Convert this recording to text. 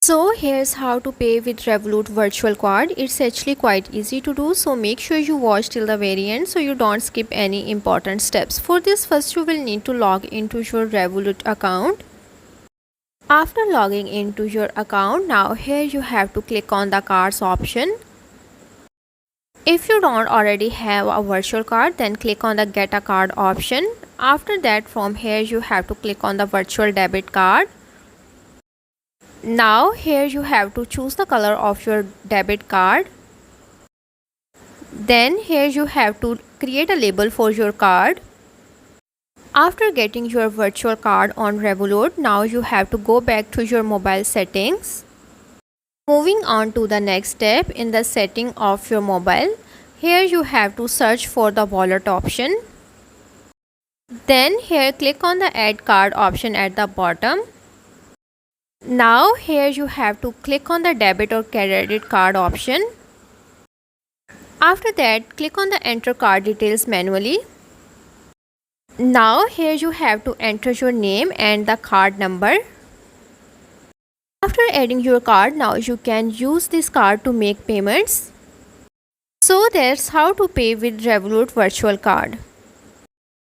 So here's how to pay with Revolut Virtual Card. It's actually quite easy to do, so make sure you watch till the very end so you don't skip any important steps. For this, first you will need to log into your Revolut account. After logging into your account, now here you have to click on the cards option. If you don't already have a virtual card, then click on the get a card option. After that, from here you have to click on the virtual debit card. Now here you have to choose the color of your debit card. Then here you have to create a label for your card. After getting your virtual card on Revolut, now you have to go back to your mobile settings. Moving on to the next step, in the setting of your mobile, here you have to search for the wallet option. Then here click on the add card option at the bottom. Now here you have to click on the debit or credit card option. After that, click on the enter card details manually. Now here you have to enter your name and the card number. After adding your card, now you can use this card to make payments. So that's how to pay with Revolut Virtual Card.